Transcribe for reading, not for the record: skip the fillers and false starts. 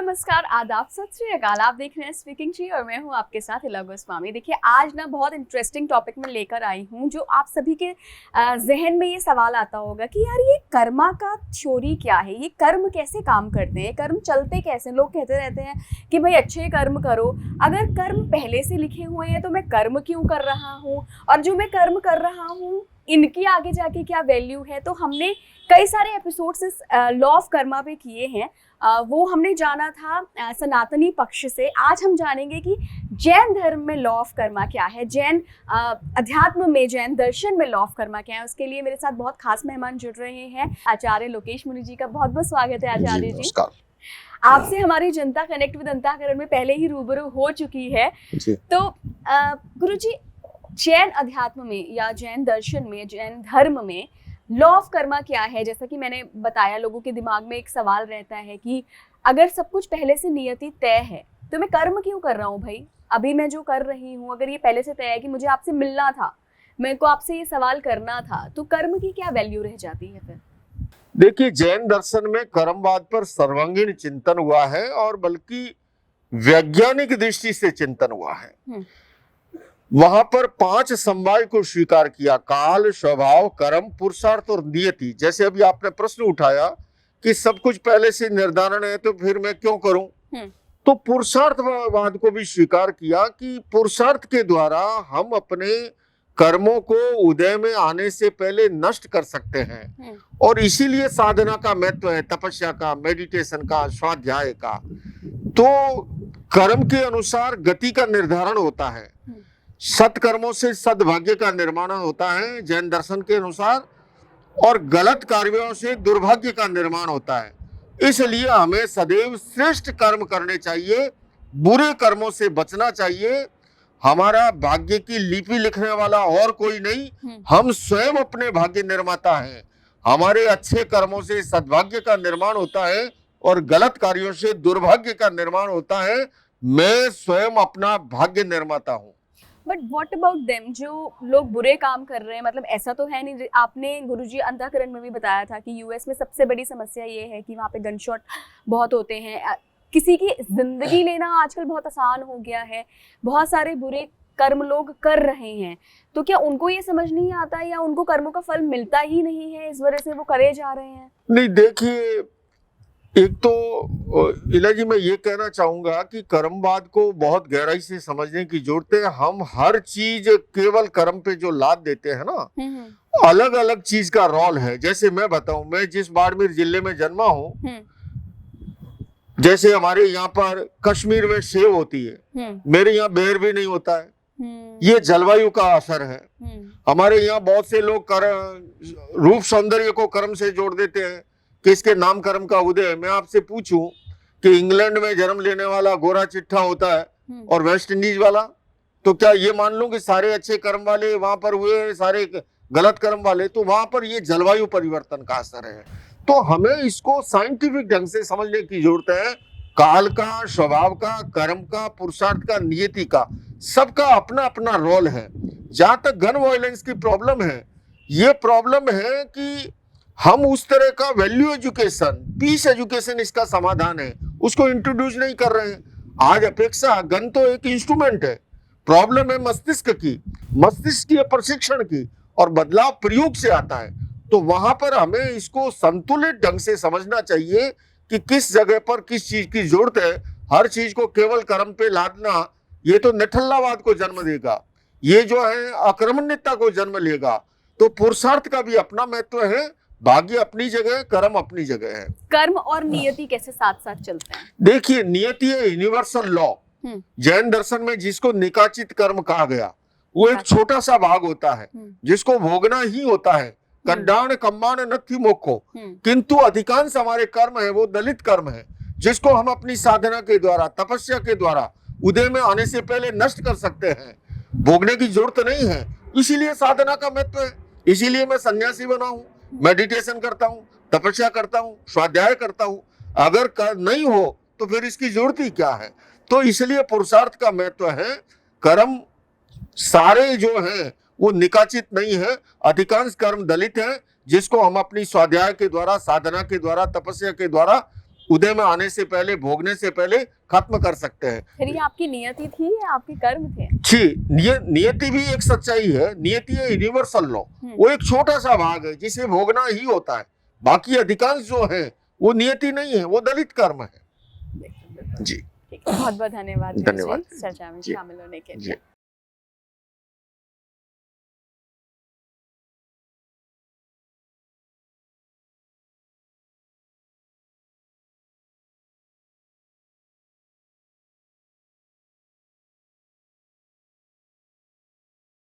नमस्कार, आदाब, सत श्री अकाल। आप देख रहे हैं स्पीकिंग ट्री और मैं हूं आपके साथ इला गोस्वामी। देखिए, आज ना बहुत इंटरेस्टिंग टॉपिक में लेकर आई हूं जो आप सभी के जहन में ये सवाल आता होगा कि यार ये कर्मा का थ्योरी क्या है, ये कर्म कैसे काम करते हैं, कर्म चलते कैसे। लोग कहते रहते हैं कि भाई अच्छे कर्म करो। अगर कर्म पहले से लिखे हुए हैं तो मैं कर्म क्यों कर रहा हूँ, और जो मैं कर्म कर रहा हूँ इनकी आगे जाके क्या वैल्यू है। तो हमने कई सारे एपिसोड्स इस लॉ ऑफ कर्मा पे किए हैं। वो हमने जाना था सनातनी पक्ष से। आज हम जानेंगे कि जैन धर्म में लॉ ऑफ कर्मा क्या है, जैन अध्यात्म में, जैन दर्शन में लॉ ऑफ कर्मा क्या है। उसके लिए मेरे साथ बहुत खास मेहमान जुड़ रहे हैं। आचार्य लोकेश मुनि जी का बहुत बहुत स्वागत है। आचार्य जी, आपसे हमारी जनता कनेक्ट विद अंतःकरण में पहले ही रूबरू हो चुकी है। तो गुरु जी, जैन अध्यात्म में या जैन दर्शन में, जैन धर्म में लॉ ऑफ कर्मा क्या है। जैसा कि मैंने बताया, लोगों के दिमाग में एक सवाल रहता है कि अगर सब कुछ पहले से नियति तय है तो मैं कर्म क्यों कर रहा हूँ भाई। अभी मैं जो कर रही हूँ, अगर ये पहले से तय है कि मुझे आपसे मिलना था, मेरे को आपसे ये सवाल करना था, तो कर्म की क्या वैल्यू रह जाती है फिर। देखिए, जैन दर्शन में कर्मवाद पर सर्वांगीण चिंतन हुआ है और बल्कि वैज्ञानिक दृष्टि से चिंतन हुआ है। वहां पर 5 समवाय को स्वीकार किया: काल, स्वभाव, कर्म, पुरुषार्थ और नियति। जैसे अभी आपने प्रश्न उठाया कि सब कुछ पहले से निर्धारण है तो फिर मैं क्यों करूं, तो पुरुषार्थवाद को भी स्वीकार किया कि पुरुषार्थ के द्वारा हम अपने कर्मों को उदय में आने से पहले नष्ट कर सकते हैं। और इसीलिए साधना का महत्व है, तपस्या का, मेडिटेशन का, स्वाध्याय का। तो कर्म के अनुसार गति का निर्धारण होता है, सत्कर्मों से सद्भाग्य का निर्माण होता है जैन दर्शन के अनुसार, और गलत कार्यों से दुर्भाग्य का निर्माण होता है। इसलिए हमें सदैव श्रेष्ठ कर्म करने चाहिए, बुरे कर्मों से बचना चाहिए। हमारा भाग्य की लिपि लिखने वाला और कोई नहीं, हम स्वयं अपने भाग्य निर्माता हैं। हमारे अच्छे कर्मों से सद्भाग्य का निर्माण होता है और गलत कार्यों से दुर्भाग्य का निर्माण होता है। मैं स्वयं अपना भाग्य निर्माता हूँ। बट व्हाट अबाउट देम, जो लोग बुरे काम कर रहे हैं। मतलब ऐसा तो है नहीं, आपने गुरुजी अंतःकरण में भी बताया था कि यूएस में सबसे बड़ी समस्या ये है कि वहाँ पे गन शॉट बहुत होते हैं। किसी की जिंदगी लेना आजकल बहुत आसान हो गया है, बहुत सारे बुरे कर्म लोग कर रहे हैं। तो क्या उनको ये समझ नहीं आता या उनको कर्मों का फल मिलता ही नहीं है, इस वजह से वो करे जा रहे हैं? नहीं, देखिए, एक तो इला जी मैं ये कहना चाहूंगा कि कर्मवाद को बहुत गहराई से समझने की जरूरत है। हम हर चीज केवल कर्म पे जो लाद देते हैं ना, अलग अलग चीज का रोल है। जैसे मैं बताऊं, मैं जिस बाड़मेर जिले में जन्मा हूं, जैसे हमारे यहाँ पर कश्मीर में सेव होती है, मेरे यहाँ बेर भी नहीं होता है। ये जलवायु का असर है। हमारे यहाँ बहुत से लोग रूप सौंदर्य को कर्म से जोड़ देते हैं कि इसके नाम कर्म का उदय है। मैं आपसे पूछूं कि इंग्लैंड में जन्म लेने वाला गोरा चिट्ठा होता है और वेस्ट इंडीज वाला, तो क्या ये मान लूं कि सारे अच्छे कर्म वाले वहां पर हुए, सारे गलत कर्म वाले? तो वहां पर ये जलवायु परिवर्तन का असर है। तो हमें इसको साइंटिफिक ढंग से समझने की जरूरत है। काल का, स्वभाव का, कर्म का, पुरुषार्थ का, नियति का, सबका अपना अपना रोल है। जहां तक गन वायलेंस की प्रॉब्लम है, ये प्रॉब्लम है कि हम उस तरह का वैल्यू एजुकेशन, पीस एजुकेशन इसका समाधान है, उसको इंट्रोड्यूस नहीं कर रहे हैं। आज अपेक्षा गन तो एक इंस्ट्रूमेंट है, प्रॉब्लम है मस्तिष्क की, मस्तिष्क के प्रशिक्षण की, और बदलाव प्रयोग से आता है। तो वहां पर हमें इसको संतुलित ढंग से समझना चाहिए कि किस जगह पर किस चीज की जरूरत है। हर चीज को केवल कर्म पे लादना, ये तो निठल्लावाद को जन्म देगा, ये जो है आक्रमण्यता को जन्म लेगा। तो पुरुषार्थ का भी अपना महत्व है, भाग्य अपनी जगह, कर्म अपनी जगह है। कर्म और नियति कैसे साथ साथ चलते हैं? देखिए, नियति है यूनिवर्सल लॉ। जैन दर्शन में जिसको निकाचित कर्म कहा गया, वो एक छोटा सा भाग होता है जिसको भोगना ही होता है। कंडाण कम्मान नथि मोक्षो, किंतु अधिकांश हमारे कर्म है वो दलित कर्म है, जिसको हम अपनी साधना के द्वारा, तपस्या के द्वारा उदय में आने से पहले नष्ट कर सकते हैं। भोगने की जरूरत नहीं है, इसीलिए साधना का महत्व है। इसीलिए मैं सन्यासी बना हूं, मेडिटेशन करता हूं, तपस्या करता हूं, स्वाध्याय करता हूं। अगर नहीं हो तो फिर इसकी जरूरत ही क्या है। तो इसलिए पुरुषार्थ का महत्व है। कर्म सारे जो हैं वो निकाचित नहीं है, अधिकांश कर्म दलित है, जिसको हम अपनी स्वाध्याय के द्वारा, साधना के द्वारा, तपस्या के द्वारा उदय में आने से पहले, भोगने से पहले खत्म कर सकते हैं। फिर ये आपकी नियति थी या आपके कर्म थे? नियति भी एक सच्चाई है। नियति है यूनिवर्सल लॉ, वो एक छोटा सा भाग है जिसे भोगना ही होता है। बाकी अधिकांश जो है वो नियति नहीं है, वो दलित कर्म है। जी, बहुत बहुत धन्यवाद धन्यवाद। चर्चा में जी। शामिल होने के लिए। जी।